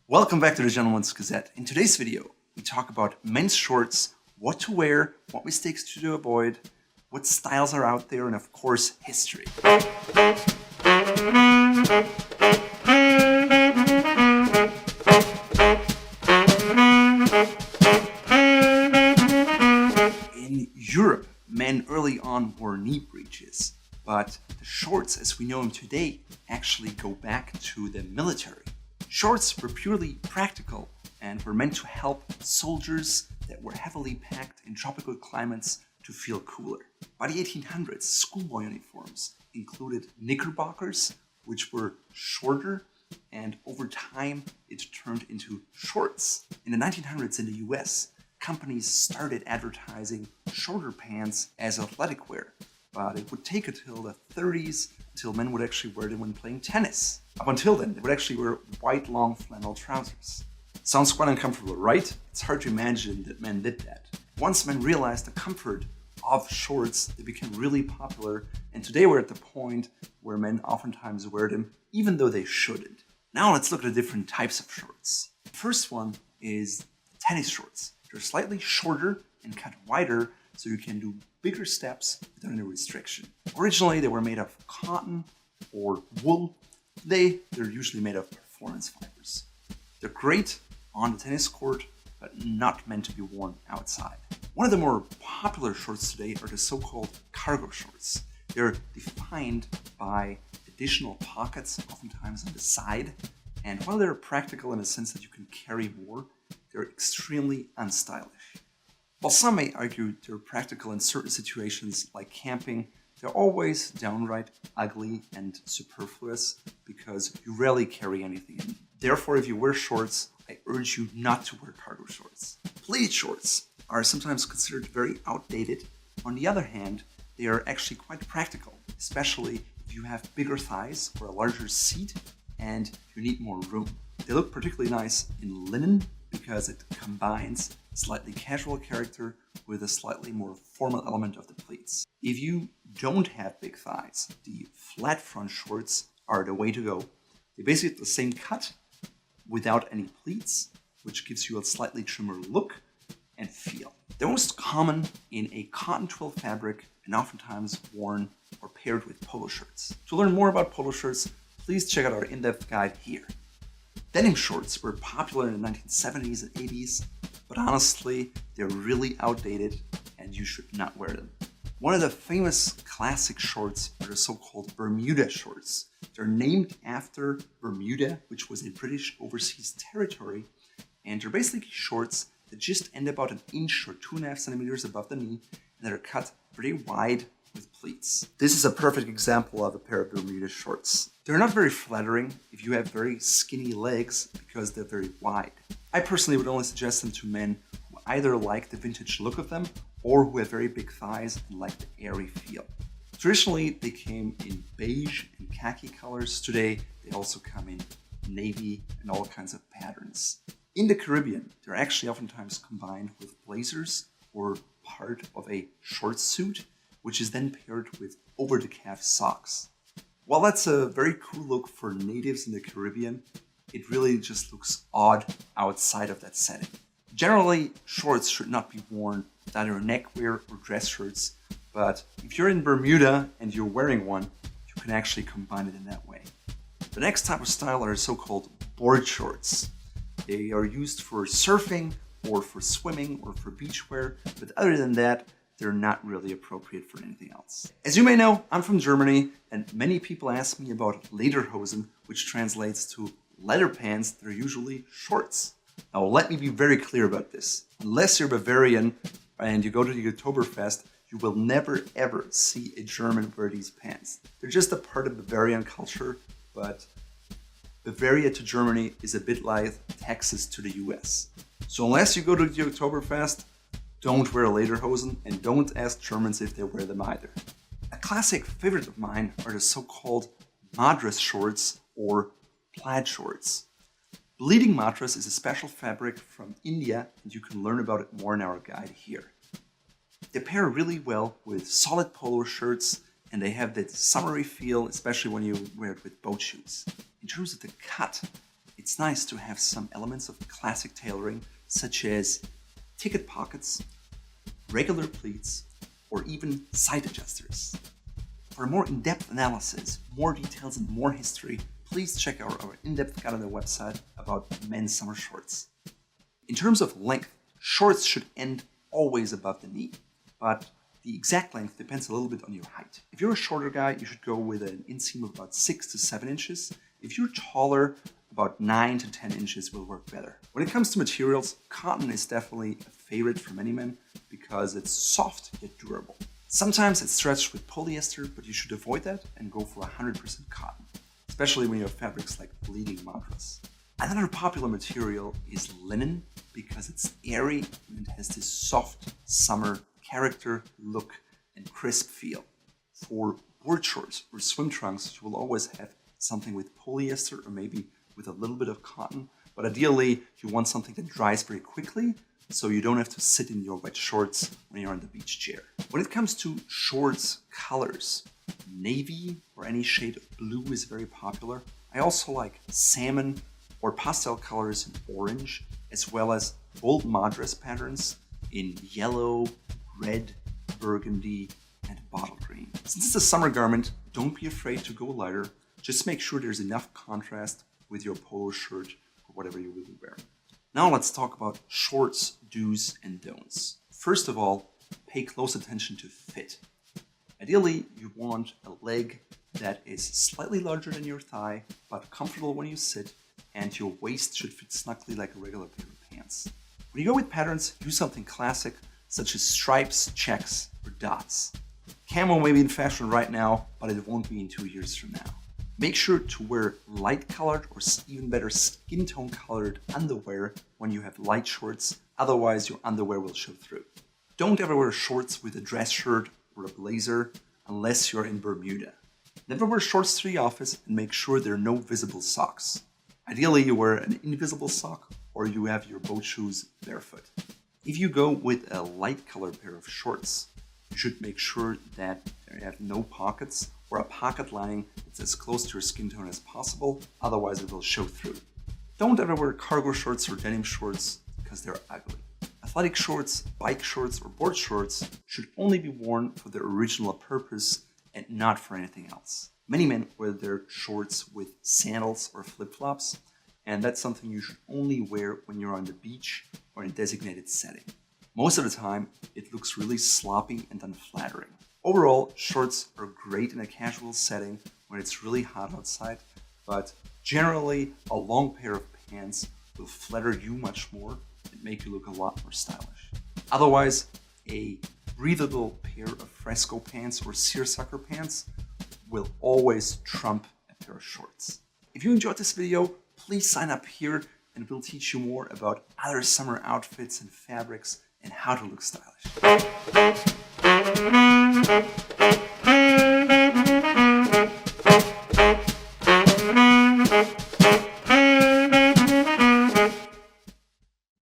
Welcome back to the Gentleman's Gazette. In today's video, we talk about men's shorts, what to wear, what mistakes to avoid, what styles are out there, and of course, history. In Europe, men early on wore knee breeches, but the shorts as we know them today actually go back to the military. Shorts were purely practical and were meant to help soldiers that were heavily packed in tropical climates to feel cooler. By the 1800s, schoolboy uniforms included knickerbockers, which were shorter, and over time it turned into shorts. In the 1900s in the US, companies started advertising shorter pants as athletic wear, but it would take until the 30s until men would actually wear them when playing tennis. Up until then, they would actually wear white long flannel trousers. Sounds quite uncomfortable, right? It's hard to imagine that men did that. Once men realized the comfort of shorts, they became really popular, and today we're at the point where men oftentimes wear them even though they shouldn't. Now let's look at the different types of shorts. The first one is tennis shorts. They're slightly shorter and cut wider so you can do bigger steps without any restriction. Originally they were made of cotton or wool. Today they're usually made of performance fibers. They're great on the tennis court, but not meant to be worn outside. One of the more popular shorts today are the so-called cargo shorts. They're defined by additional pockets, oftentimes on the side, and while they're practical in the sense that you can carry more, they're extremely unstylish. While some may argue they're practical in certain situations like camping, they're always downright ugly and superfluous because you rarely carry anything in. Therefore, if you wear shorts, I urge you not to wear cargo shorts. Pleated shorts are sometimes considered very outdated. On the other hand, they are actually quite practical, especially if you have bigger thighs or a larger seat and you need more room. They look particularly nice in linen because it combines slightly casual character with a slightly more formal element of the pleats. If you don't have big thighs, the flat front shorts are the way to go. They basically have the same cut without any pleats, which gives you a slightly trimmer look and feel. They're most common in a cotton twill fabric and oftentimes worn or paired with polo shirts. To learn more about polo shirts, please check out our in-depth guide here. Denim shorts were popular in the 1970s and 80s, but honestly, they're really outdated and you should not wear them. One of the famous classic shorts are the so-called Bermuda shorts. They're named after Bermuda, which was a British overseas territory, and they're basically shorts that just end about an inch or 2.5 centimeters above the knee, and that are cut pretty wide with pleats. This is a perfect example of a pair of Bermuda shorts. They're not very flattering if you have very skinny legs because they're very wide. I personally would only suggest them to men who either like the vintage look of them or who have very big thighs and like the airy feel. Traditionally, they came in beige and khaki colors. Today, they also come in navy and all kinds of patterns. In the Caribbean, they're actually oftentimes combined with blazers or part of a short suit, which is then paired with over-the-calf socks. While that's a very cool look for natives in the Caribbean, it really just looks odd outside of that setting. Generally, shorts should not be worn with either neckwear or dress shirts, but if you're in Bermuda and you're wearing one, you can actually combine it in that way. The next type of style are so-called board shorts. They are used for surfing or for swimming or for beach wear, but other than that, they're not really appropriate for anything else. As you may know, I'm from Germany, and many people ask me about lederhosen, which translates to leather pants that are usually shorts. Now let me be very clear about this. Unless you're Bavarian and you go to the Oktoberfest, you will never ever see a German wear these pants. They're just a part of Bavarian culture, but Bavaria to Germany is a bit like Texas to the US. So unless you go to the Oktoberfest, don't wear lederhosen and don't ask Germans if they wear them either. A classic favorite of mine are the so-called MADRAS shorts or plaid shorts. Bleeding MADRAS is a special fabric from India, and you can learn about it more in our guide here. They pair really well with solid polo shirts, and they have that summery feel, especially when you wear it with boat shoes. In terms of the cut, it's nice to have some elements of classic tailoring, such as ticket pockets, regular pleats, or even side adjusters. For a more in-depth analysis, more details and more history, please check out our in-depth guide on the website about men's summer shorts. In terms of length, shorts should end always above the knee, but the exact length depends a little bit on your height. If you're a shorter guy, you should go with an inseam of about 6 to 7 inches. If you're taller, about 9 to 10 inches will work better. When it comes to materials, cotton is definitely a favorite for many men because it's soft yet durable. Sometimes it's stretched with polyester, but you should avoid that and go for 100% cotton, especially when you have fabrics like bleeding MADRAS. Another popular material is linen because it's airy and it has this soft summer character, look, and crisp feel. For board shorts or swim trunks, you will always have something with polyester or maybe with a little bit of cotton, but ideally you want something that dries very quickly so you don't have to sit in your wet shorts when you're on the beach chair. When it comes to shorts colors, navy or any shade of blue is very popular. I also like salmon or pastel colors in orange, as well as bold MADRAS patterns in yellow, red, burgundy, and bottle green. Since it's a summer garment, don't be afraid to go lighter. Just make sure there's enough contrast with your polo shirt or whatever you will be wearing. Now let's talk about shorts, do's, and don'ts. First of all, pay close attention to fit. Ideally, you want a leg that is slightly larger than your thigh, but comfortable when you sit, and your waist should fit snugly like a regular pair of pants. When you go with patterns, use something classic, such as stripes, checks, or dots. Camo may be in fashion right now, but it won't be in 2 years from now. Make sure to wear light colored or even better skin tone colored underwear when you have light shorts, otherwise your underwear will show through. Don't ever wear shorts with a dress shirt or a blazer unless you're in Bermuda. Never wear shorts to the office and make sure there are no visible socks. Ideally you wear an invisible sock or you have your boat shoes barefoot. If you go with a light colored pair of shorts, you should make sure that they have no pockets or a pocket lining that's as close to your skin tone as possible, otherwise it will show through. Don't ever wear cargo shorts or denim shorts because they're ugly. Athletic shorts, bike shorts, or board shorts should only be worn for their original purpose and not for anything else. Many men wear their shorts with sandals or flip-flops, and that's something you should only wear when you're on the beach or in a designated setting. Most of the time, it looks really sloppy and unflattering. Overall, shorts are great in a casual setting when it's really hot outside, but generally a long pair of pants will flatter you much more and make you look a lot more stylish. Otherwise, a breathable pair of fresco pants or seersucker pants will always trump a pair of shorts. If you enjoyed this video, please sign up here and we'll teach you more about other summer outfits and fabrics and how to look stylish.